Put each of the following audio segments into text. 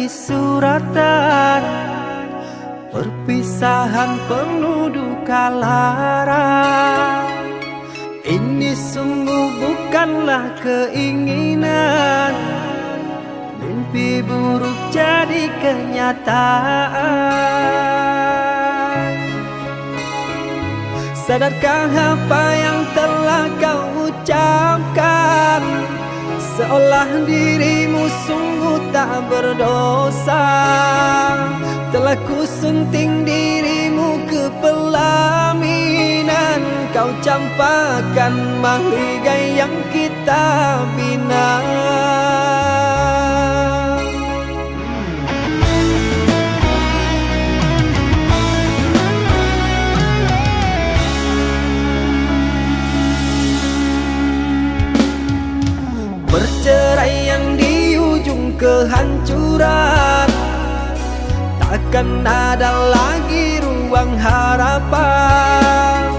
suratan, perpisahan penuh duka lara. Ini sungguh bukanlah keinginan, mimpi buruk jadi kenyataan. Sadarkah apa yang telah kau ucapkan? Seolah dirimu sungguh tak berdosa. Telah kusunting dirimu ke pelaminan, kau campakkan mahligai yang kita bina. Perceraian di ujung kehancuran, takkan ada lagi ruang harapan.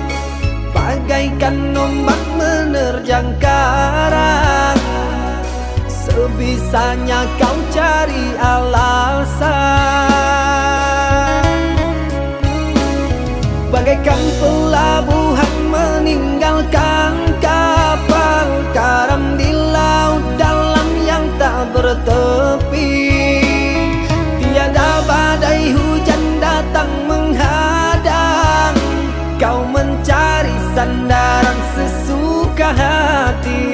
Bagaikan ombak menerjang karang, sebisanya kau cari alasan. Bagaikan pelabuhan meninggalkan kapal karam di laut dalam yang tak bertepi. Tiada badai hujan datang menghadang, kau mencari sandaran sesuka hati.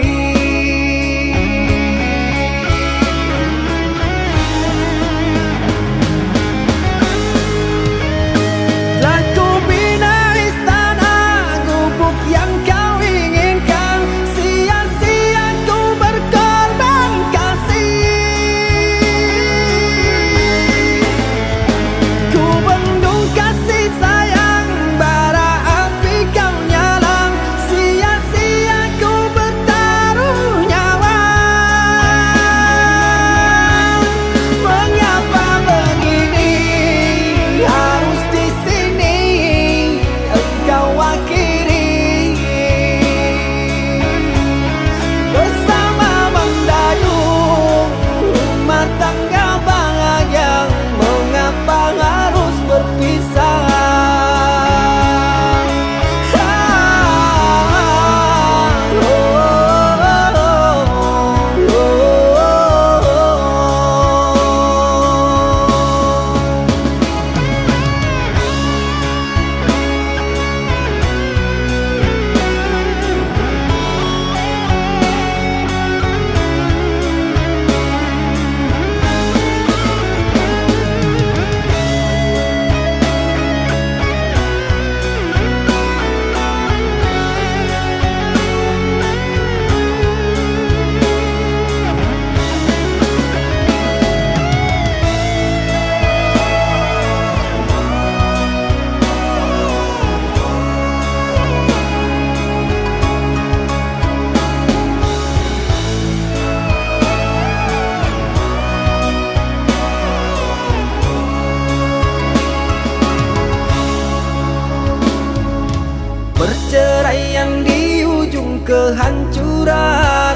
Perceraian di ujung kehancuran,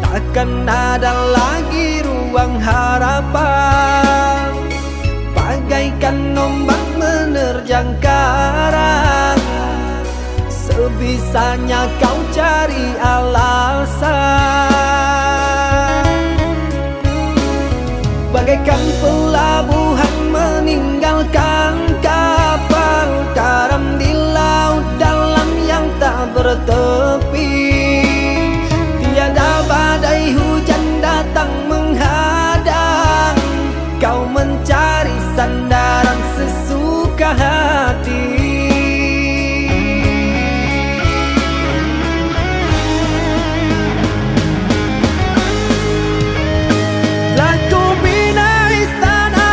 takkan ada lagi ruang harapan. Bagaikan ombak menerjang karang, sebisanya kau cari alasan. Bagaikan pelabuhan meninggalkan kapal karam di laut dalam yang tak bertepi. Tiada badai hujan datang menghadang, kau mencari sandaran sesuka hati. Telah ku bina istana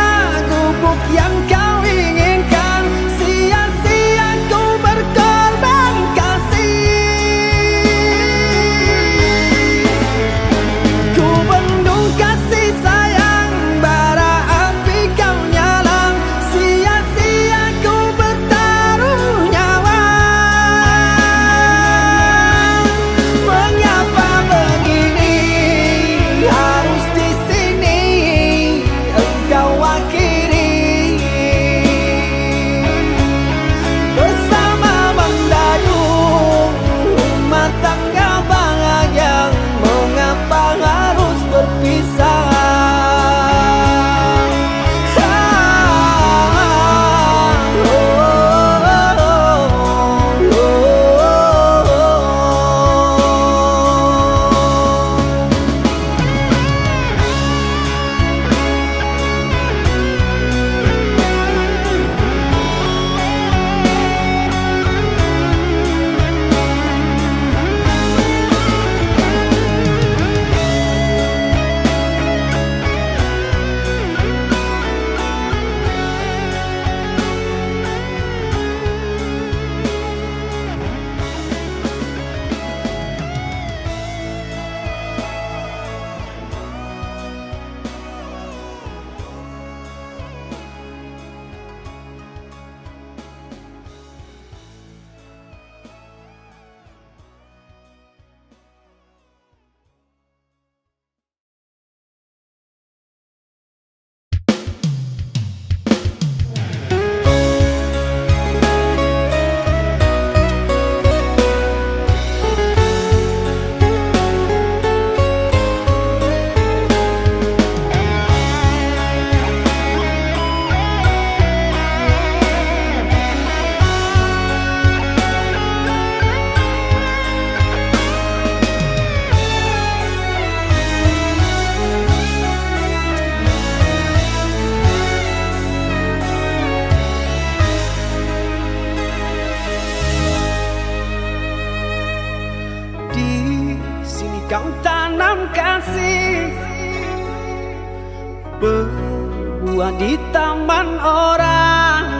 Tua di taman orang,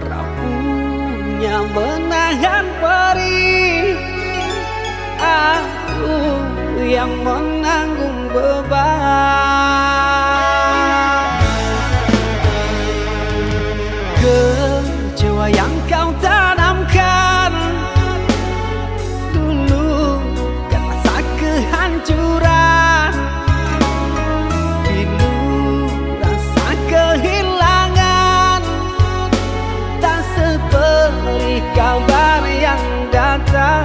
rapuhnya menahan perih. Aku yang menanggung beban. Kecewa yang kau tanamkan dulu kan rasa kehancuran. Pilu rasa kehilangan, tak seperti kabar yang datang.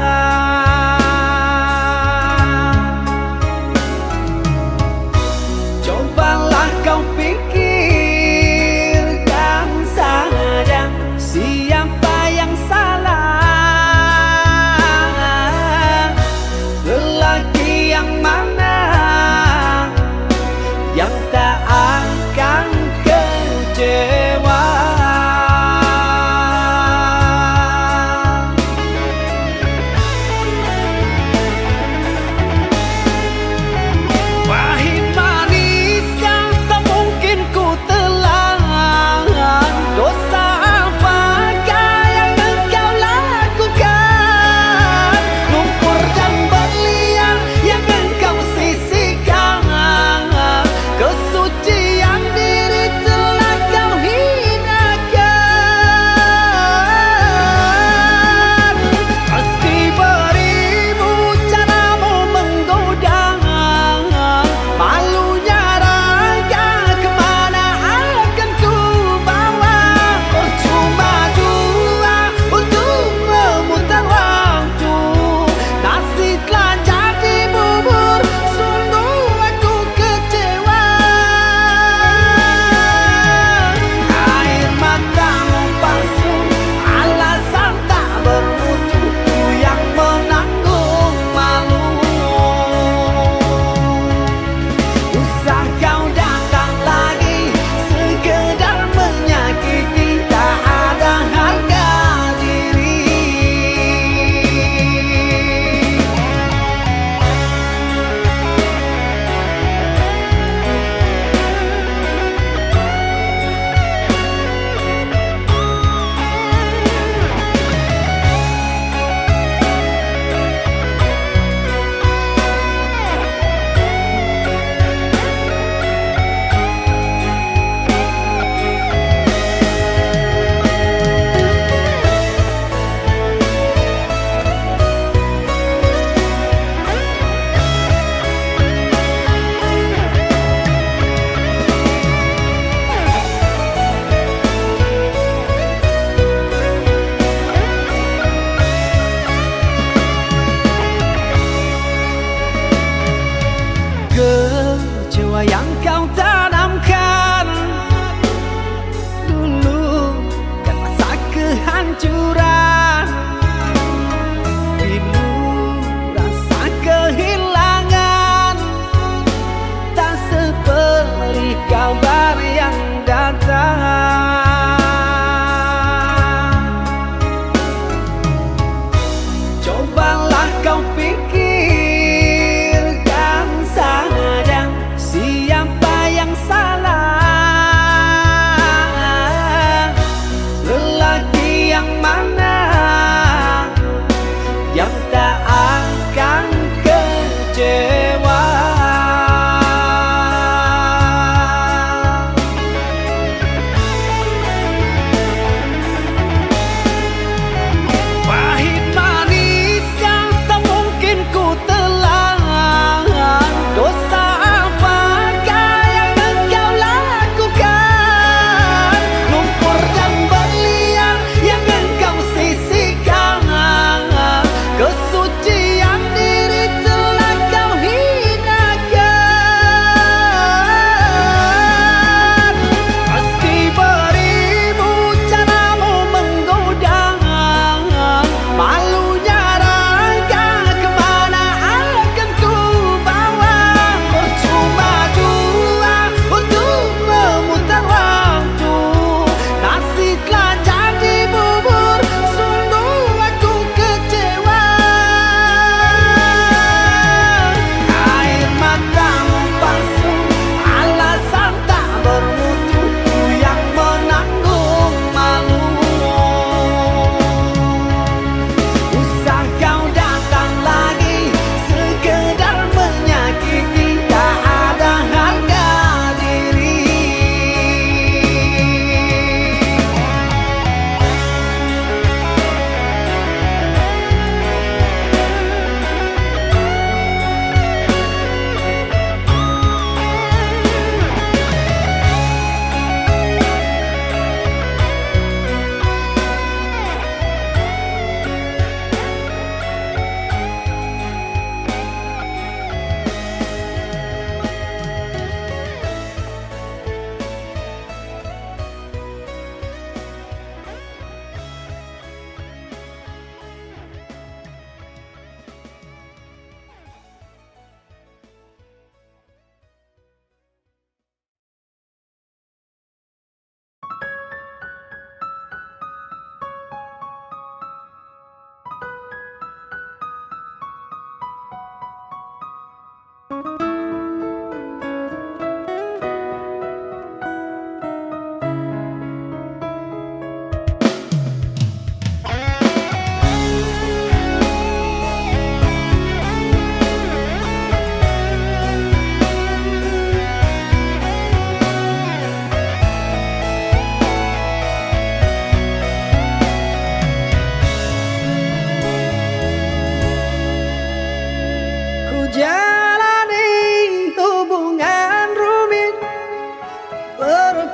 Cobalah kau pikirkan saja siapa yang salah. Lelaki yang mana yang tak akan kecewa. Kecewa yang kau tanamkan dulu kan rasa kehancuran. Pilu rasa kehilangan, tak seperti kabar yang datang. Cobalah kau pikirkan saja siapa yang salah. Lelaki yang mana yang tak akan kecewa.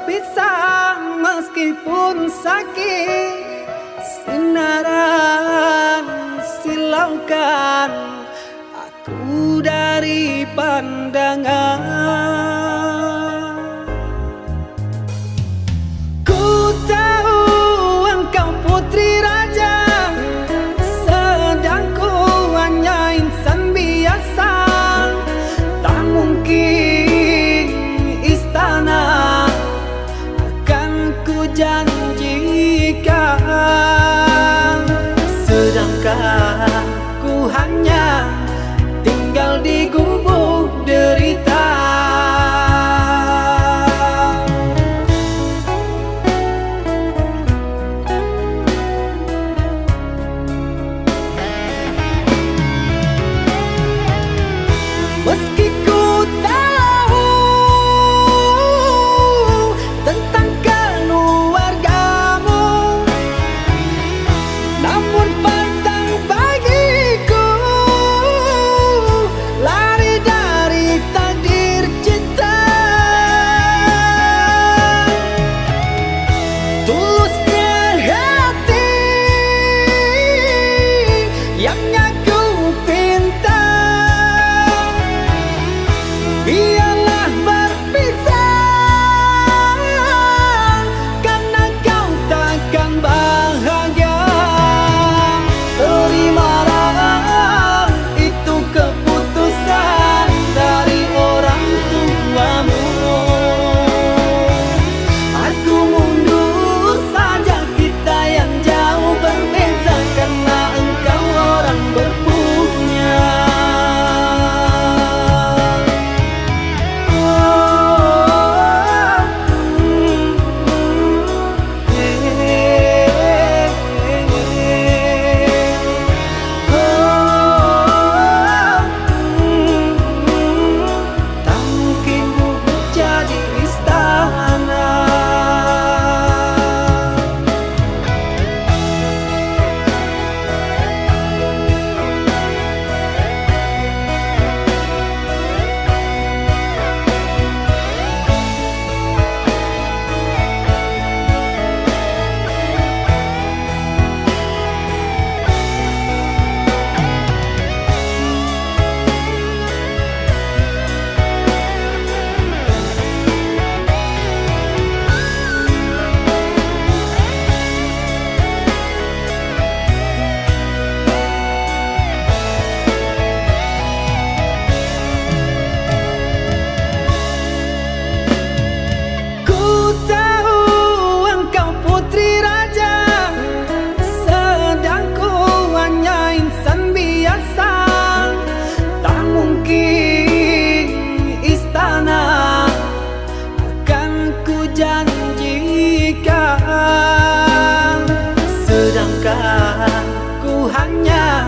berpisah meskipun sakit. Sinaran silaukan aku dari pandangan. Ku tahu engkau putri raja, sedang ku hanya insan biasa. Tak mungkin istana akan ku janjikan, sedangkan ku hanya tinggal di gubuk derita. Meski ku tahu tentang keluargamu, namun petang bagiku lari dari takdir cinta. Tulusnya hati yang aku pinta, biarlah berpisah karena kau takkan bahagia. Terimalah itu keputusan dari orang tuamu. Aku mundur saja, kita yang jauh berbeza karena engkau orang berpunya. Tak mungkin gubuk jadi istana. Ku tahu engkau putri raja, sedang ku hanya insan biasa. Tak mungkin istana akan ku janjikan, sedangkan ku hanya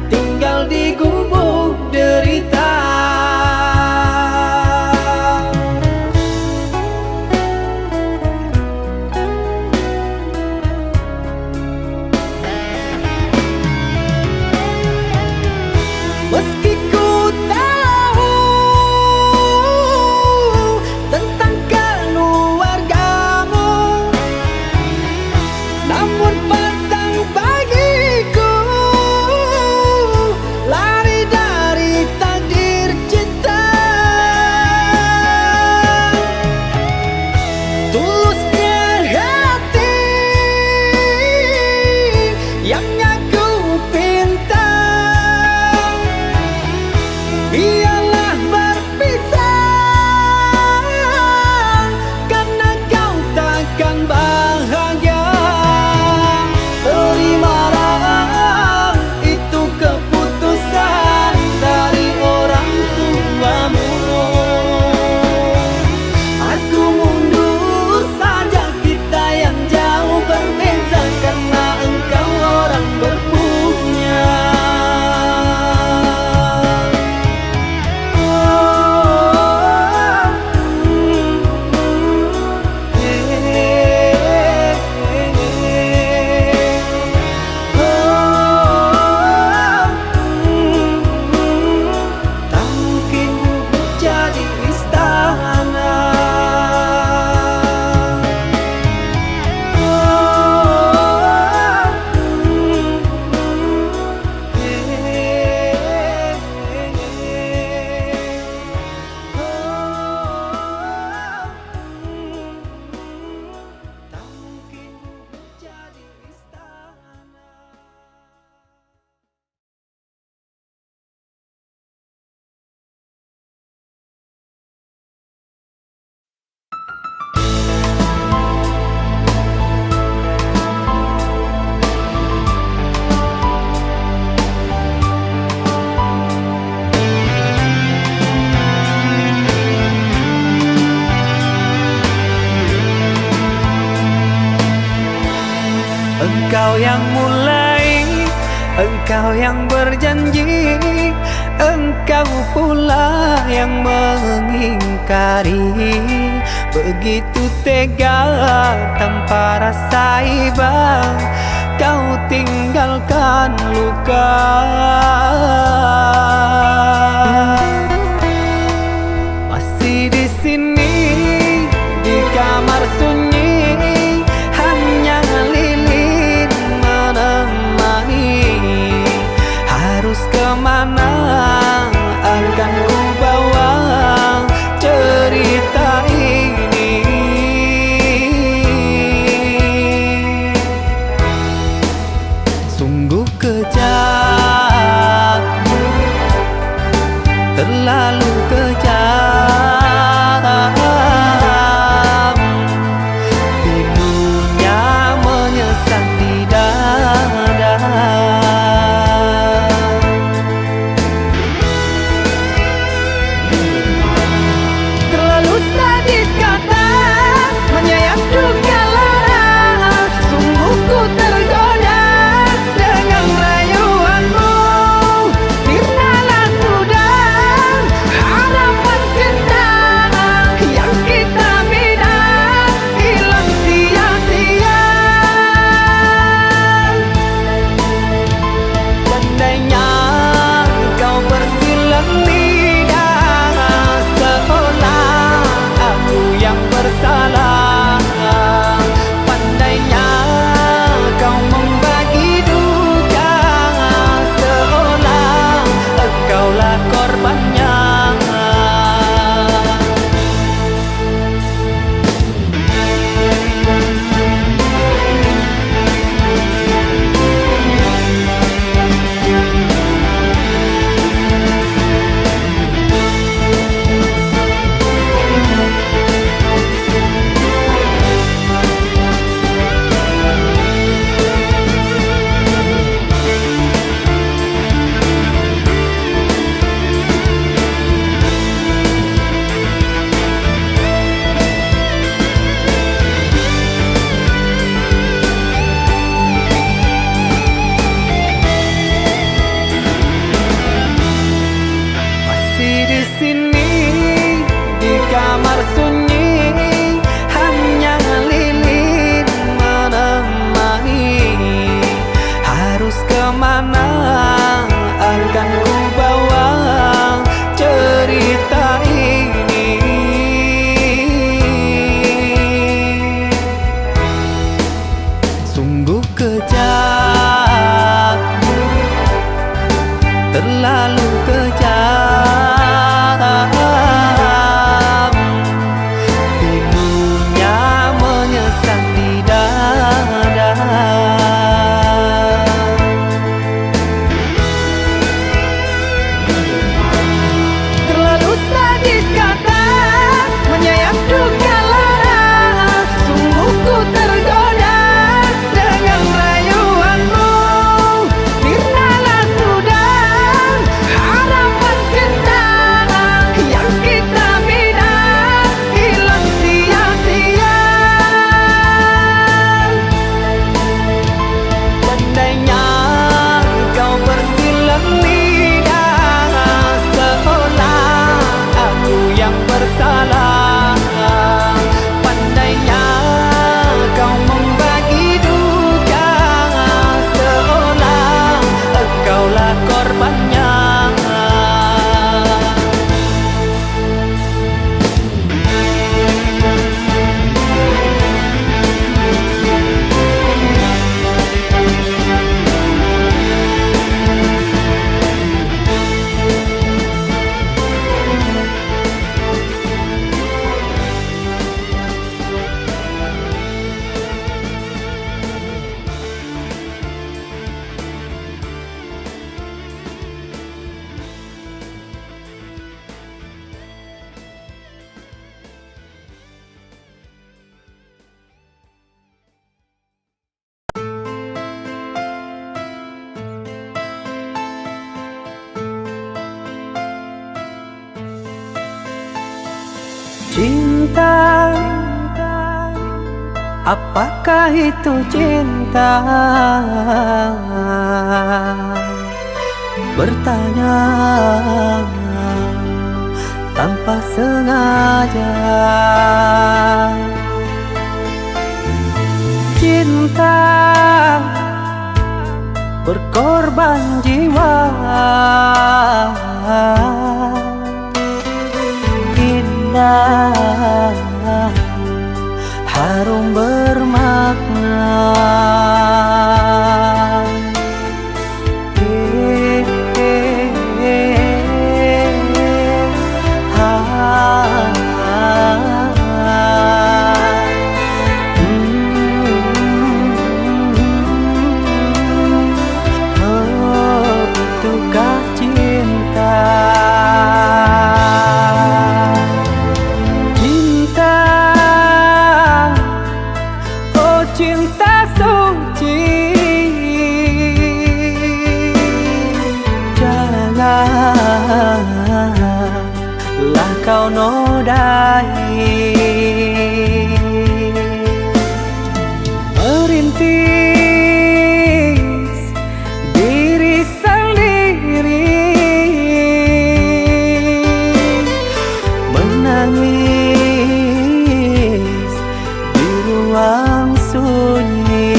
tinggal di gubuk derita. Meski ku tahu tentang keluargamu, Engkau yang mulai, engkau yang berjanji, engkau pula yang mengingkari. Begitu tega tanpa rasa iba, kau tinggalkan luka. Masih di sini di kamar sunyi, hanya lilin menemani. Harus kemana akan ku bawa cerita ini? Sungguh kejam, terlalu kejam. Pilunya menyesat di dada. Terlalu sadis kata menyayat duka lara. Sungguh ku tergoda dengan rayuanmu. Sirnalah sudah harapan cinta yang kita bina, hilang sia-sia. Andainya kau bersilang lidah, seolah aku yang bersalah. Pandainya kau membagi duka, seolah engkaulah korbannya. Masih di sini di kamar sunyi, hanya lilin menemani. Harus kemana akan ku bawa cerita ini? Sungguh kejam, terlalu kejam. Pilunya menyesat di dada. Terlalu sadis kata menyayat duka lara. Sungguh ku tergoda dengan rayuanmu. Sirnalah sudah harapan cinta yang kita bina, hilang sia-sia. Andainya kau bersilang lidah, seolah aku yang bersalah. Pandainya kau membagi duka, seolah engkaulah korbannya. Cinta Apakah itu cinta? Bertanya tanpa sengaja. Cinta berkorban jiwa, indah, harum bermakna. Itukah cinta? Cinta, oh cinta suci, janganlah kau nodai. Merintis diri sendiri, menangis di ruang sunyi.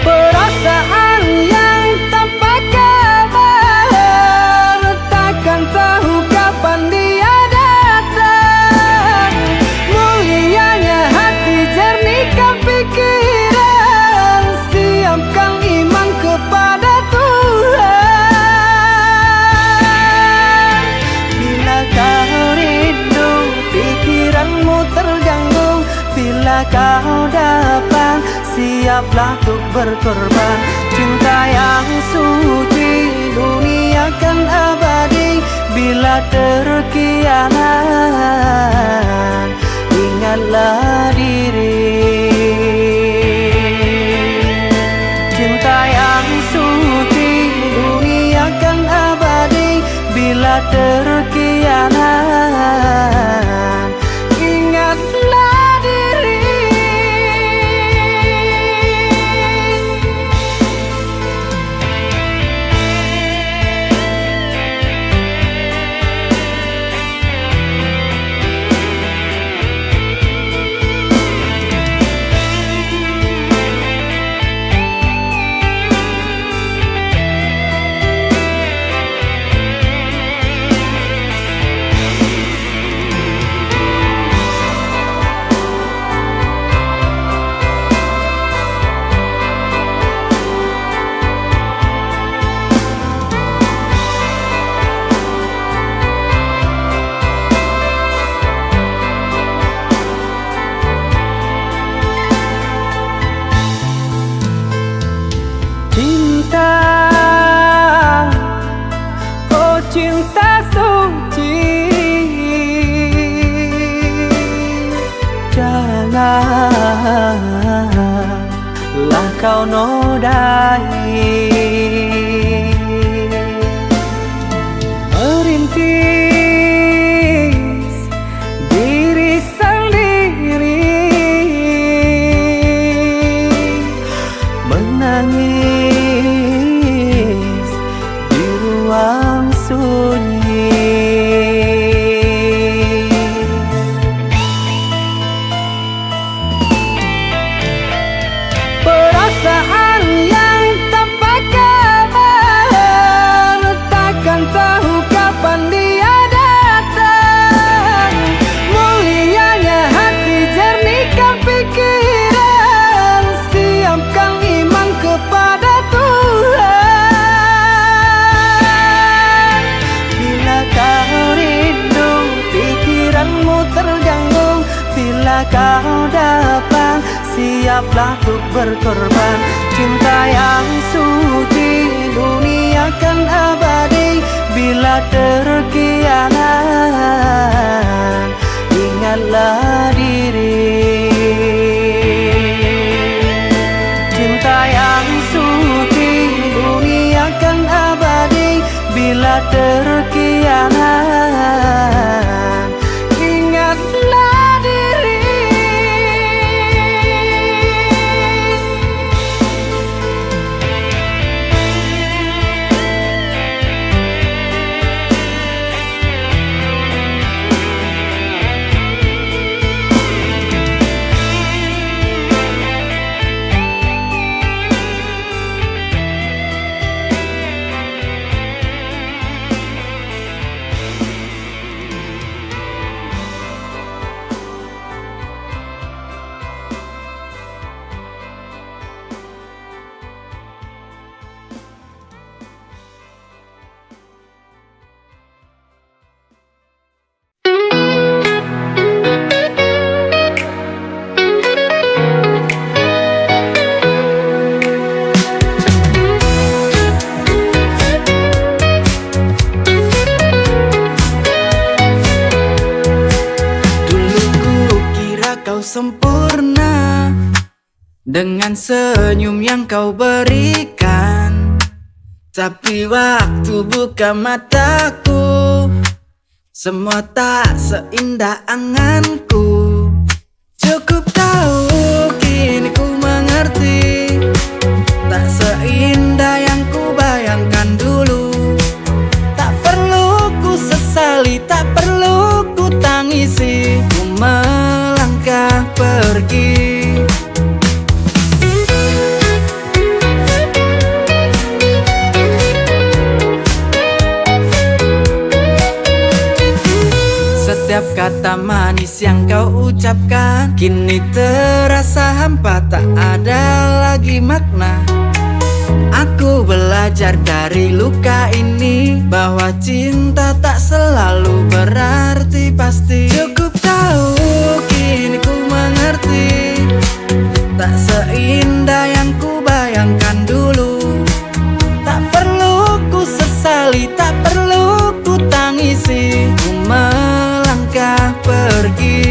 Perasaan yang tanpa kabar, takkan tahu kapan dia datang. Mulianya hati, jernihkan pikiran, siapkan iman kepada Tuhan. Bila kau rindu, pikiranmu terganggu, bila kau datang, siaplah untuk berkorban. Cinta yang suci, dunia kan abadi. Bila terkianat, ingatlah diri. Cinta yang suci, dunia kan abadi. Bila terkianat, ingatlah diri. Cinta, oh cinta suci, janganlah kau nodai. Merintis diri sendiri, menangis di ruang sunyi. Perasaan yang tanpa kabar, takkan tahu kapan dia datang. Mulianya hati, jernihkan pikiran, siapkan iman kepada Tuhan. Bila kau rindu, pikiranmu terganggu, bila kau datang, siaplah untuk berkorban. Cinta yang suci, dunia kan abadi. Bila terkianat, ingatlah diri. Cinta yang suci, dunia kan abadi. Bila terkianat, sempurna dengan senyum yang kau berikan. Tapi waktu buka mataku, semua tak seindah anganku. Cukup tahu kini ku mengerti, tak seindah yang ku bayangkan dulu. Tak perlu ku sesali, tak perlu ku tangisi, ku melangkah pergi. Setiap kata manis yang kau ucapkan kini terasa hampa, tak ada lagi makna. Aku belajar dari luka ini bahwa cinta tak selalu berarti pasti. Cukup tahu kini ku mengerti, tak seindah yang ku bayangkan dulu. Tak perlu ku sesali, tak perlu ku tangisi, ku melangkah pergi.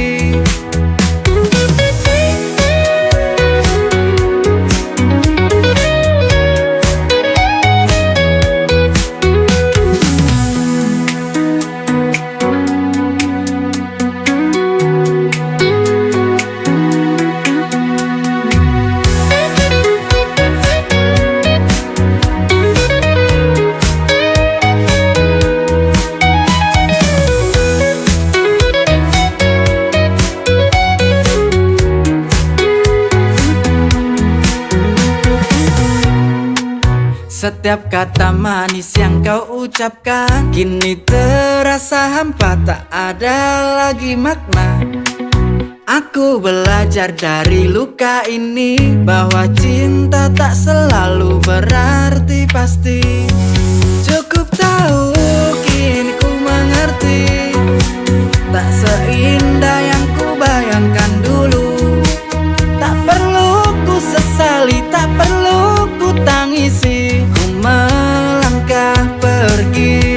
Setiap kata manis yang kau ucapkan kini terasa hampa, tak ada lagi makna. Aku belajar dari luka ini bahwa cinta tak selalu berarti pasti. Cukup tahu kini ku mengerti, tak seindah yang ku bayangkan dulu. Tak perlu ku sesali, tak perlu ku tangisi, ku melangkah pergi.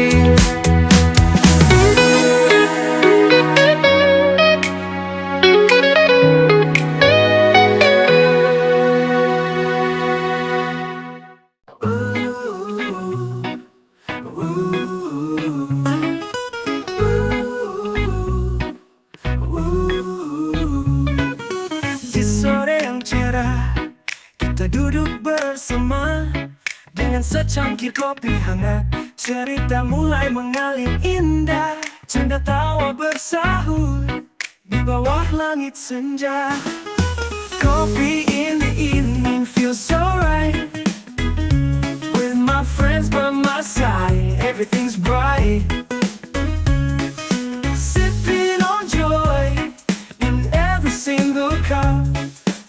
Di sore yang cerah, kita duduk bersama dengan secangkir kopi hangat. Cerita mulai mengalir indah, canda tawa bersahur di bawah langit senja. Coffee in the evening feels so right, with my friends by my side, everything's bright. Sipping on joy in every single cup.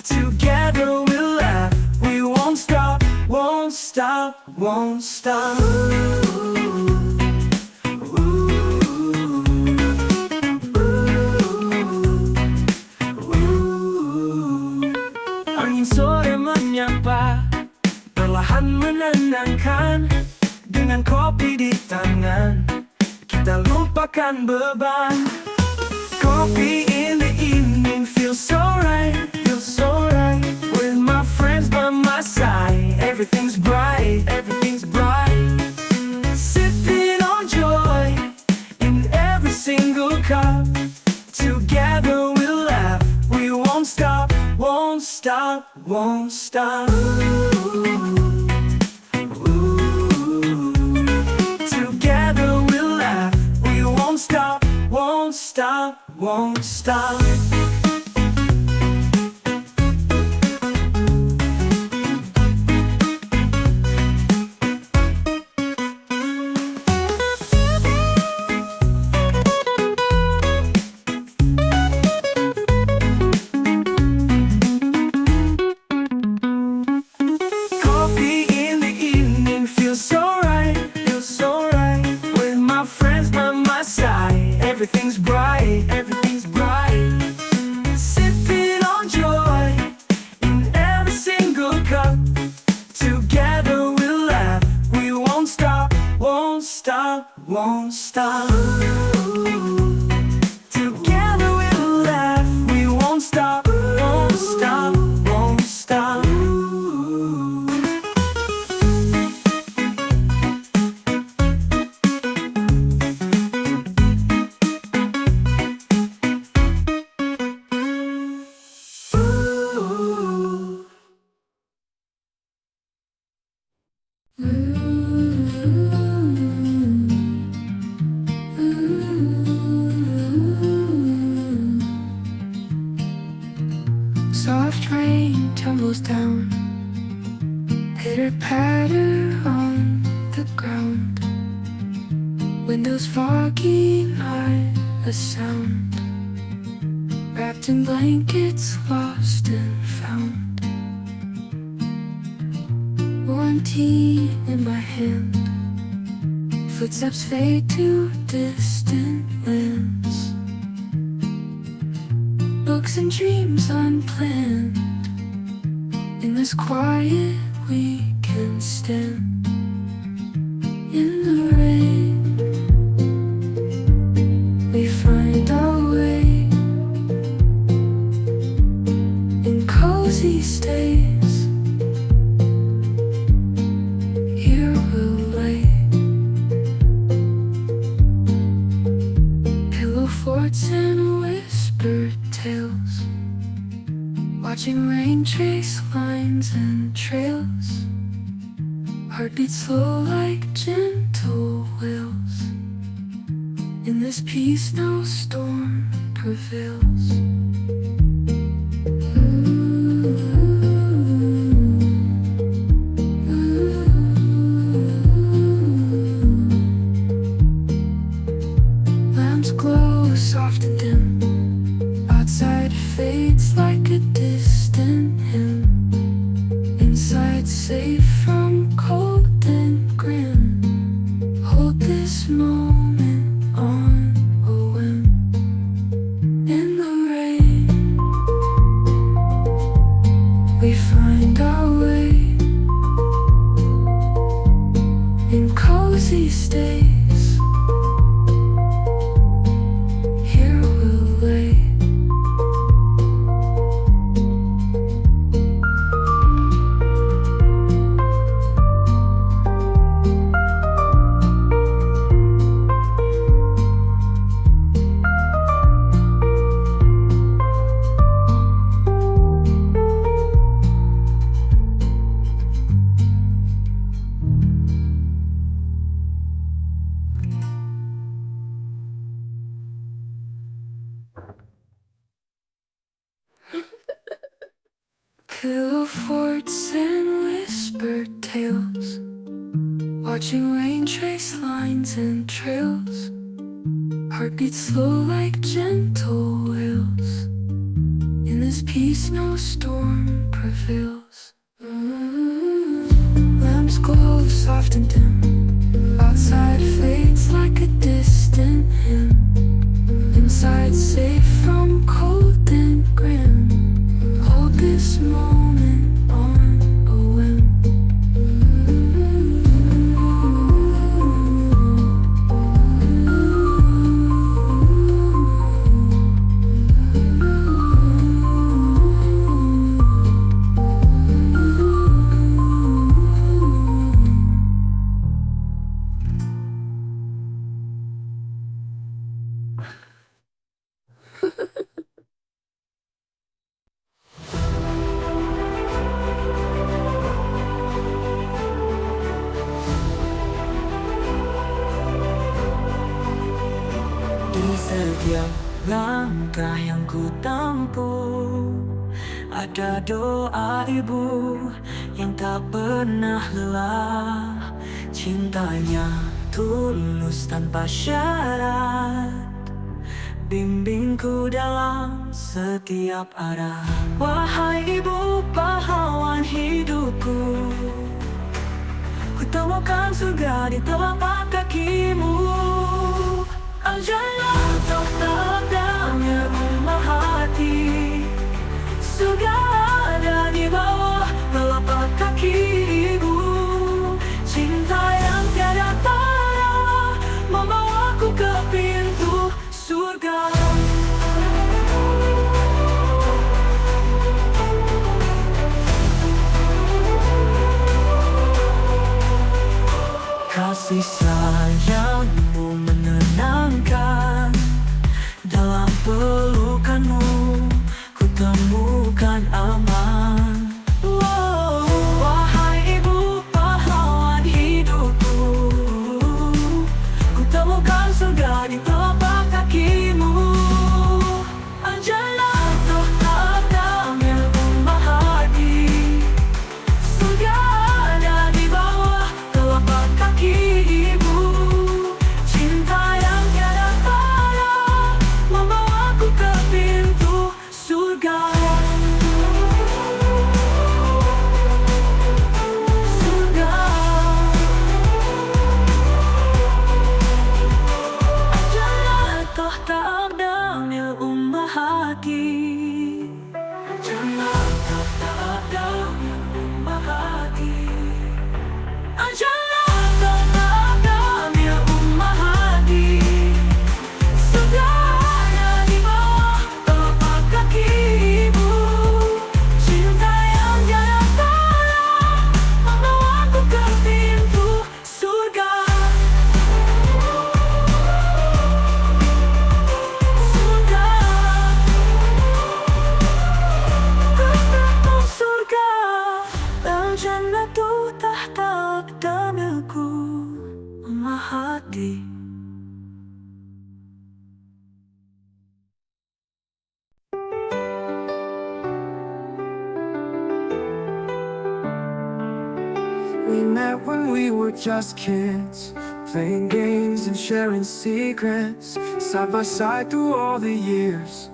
Together we'll laugh, we won't stop, won't stop, won't stop. Angin sore menyapa, perlahan menenangkan. Dengan kopi di tangan, kita lupakan beban. Coffee in the evening feels so right, feels so right. With my friends by my side, everything's bright, everything's bright. Sipping on joy in every single cup. Together we'll laugh, we won't stop, won't stop, won't stop. Together we'll laugh, we won't stop, won't stop, won't stop. Coffee in the evening feels so right, feels so right. With my friends by my side, everything's bright, everything's bright. Sipping on joy in every single cup. Together we'll laugh, we won't stop, won't stop, won't stop. Together we'll laugh, we won't stop. foggy night, a sound wrapped in blankets, lost and found. Warm tea in my hand, footsteps fade to distant lands. Books and dreams unplanned. In this quiet we can stand. In the rain we find our way. In cozy stays, here we'll lay. Pillow forts and whispered tales, watching rain trace lines and trails. Heartbeats slow like gentle wails. In this peace no storm prevails. Lamps glow soft and dim. Outside fades like a distant hymn. Inside safe from cold and grim. Hold this moment on a whim. In the rain we find our way. In cozy stays, here we'll lay. Pillow forts and whispered tales, watching rain trace lines and trails. Heartbeats slow like gentle wails. In this peace no storm prevails. Lamps glow soft and dim. Outside fades like a distant hymn. Inside safe from cold and grim. Hold this moment on a whim. Di setiap langkah yang ku tempuh, ada doa ibu yang tak pernah lelah. Cintanya tulus tanpa syarat, bimbingku dalam setiap arah. Wahai ibu pahlawan hidupku, ku temukan surga di telapak kakimu. Al-Jannah untuk tandanya rumah hati. Surga ada di bawah telapak kaki ibu. Cinta yang tiada tara membawaku ke pintu surga. Kasih sayangmu menenangkan. Dalam pelukanmu ku temukan aman. Wahai ibu pahlawan hidupku, ku temukan surga di telapak kakimu. Al-Jannah untuk tandanya rumah hati. Surga ada di bawah telapak kaki ibu. Cinta yang met when we were just kids, playing games and sharing secrets, side by side through all the years,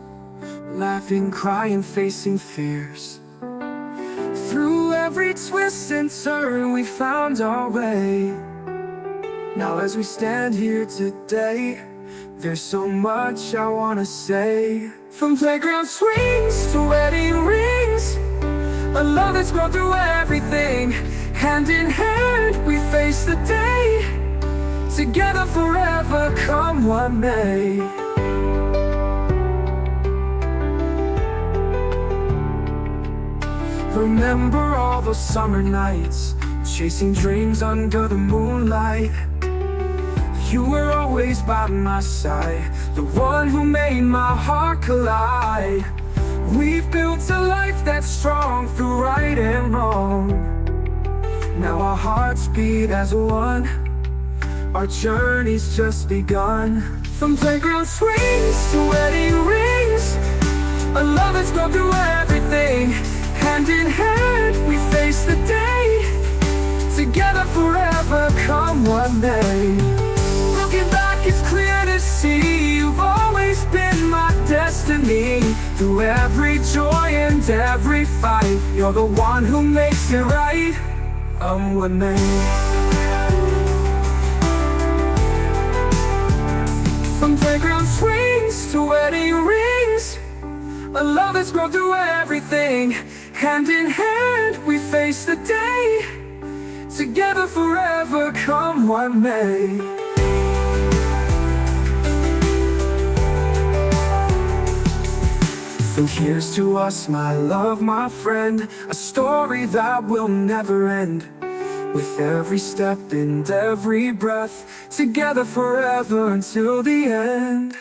laughing, crying, facing fears. Through every twist and turn we found our way. Now as we stand here today, there's so much I wanna say. From playground swings to wedding rings, a love that's grown through everything. Hand in hand we face the day, together forever come what may. Remember all those summer nights, chasing dreams under the moonlight. You were always by my side, the one who made my heart collide. We've built a life that's strong through right and wrong. Now our hearts beat as one, our journey's just begun. From playground swings to wedding rings, a love that's grown through everything. Hand in hand we face the day, together forever come what may. Looking back it's clear to see, you've always been my destiny. Through every joy and every fight, you're the one who makes it right, what may. From playground swings to wedding rings, a love that's grown through everything. Hand in hand we face the day, together forever come what may. So here's to us, my love, my friend, a story that will never end. With every step and every breath, together forever until the end.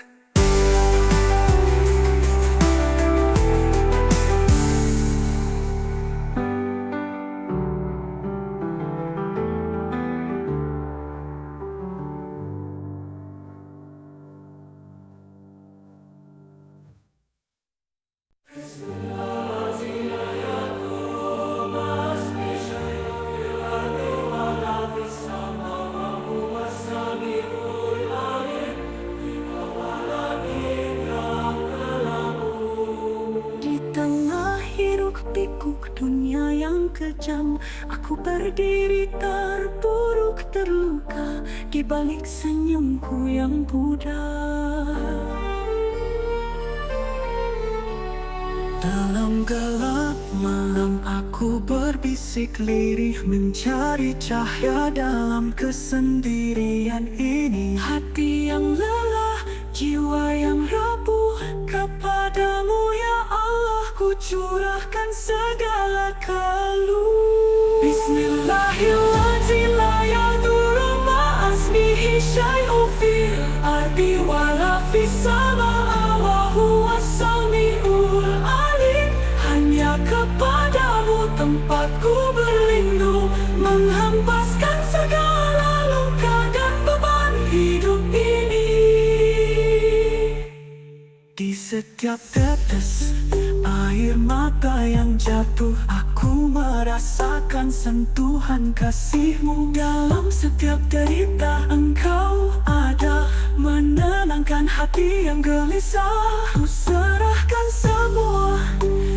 Pikuk dunia yang kejam, aku berdiri terpuruk terluka di balik senyumku yang pudar. Dalam gelap malam aku berbisik lirih, mencari cahaya dalam kesendirian ini. Hati yang lelah, jiwa yang rapuh, kepadamu ya Allah ku curahkan segala keluh. Bismillahirrahmanirrahim, la yadurru ma'asmihi syai'un fil ardi wala fis samaa'i wa huwas samiul alim. Hanya kepadamu tempatku berlindung, menghempaskan segala luka dan beban hidup ini. Di setiap tetes air mata yang jatuh, aku merasakan sentuhan kasih-Mu. Dalam setiap derita Engkau ada, menenangkan hati yang gelisah. Ku serahkan semua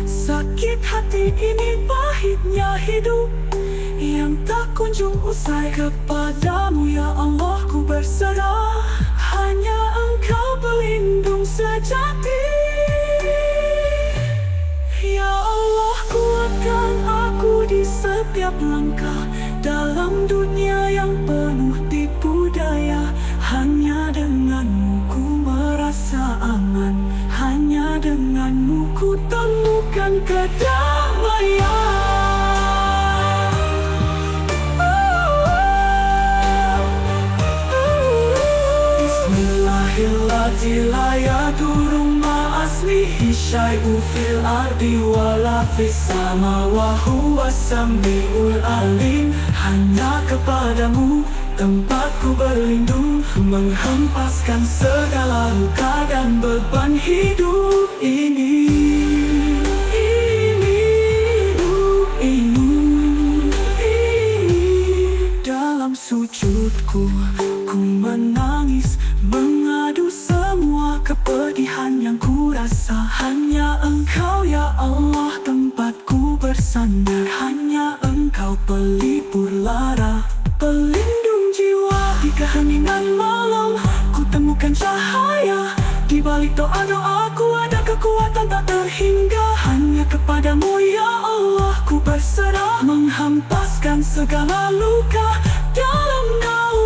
sakit hati ini, pahitnya hidup yang tak kunjung usai. Kepadamu ya Allah ku berserah, hanya Engkau pelindung sejati. Ya Allah, kuatkan aku di setiap langkah dalam dunia yang penuh tipu daya. Hanya denganmu ku merasa aman, hanya denganmu ku temukan kedamaian. Bismillahirrahmanirrahim, la yadurru ma'asmihi syai'un fil ardi wala fis samaa'i wa huwas samiul alim. Hanya kepadamu tempatku berlindung, menghempaskan segala luka dan beban hidup ini. hidupku. Ku menangis, mengadu semua kepedihan yang ku rasa. Hanya Engkau ya Allah tempatku bersandar. Hanya Engkau pelipur lara, pelindung jiwa. Di keheningan malam ku temukan cahaya. Di balik doa-doaku ada kekuatan tak terhingga. Hanya kepadamu ya Allah ku berserah, menghempaskan segala luka dalam naungan.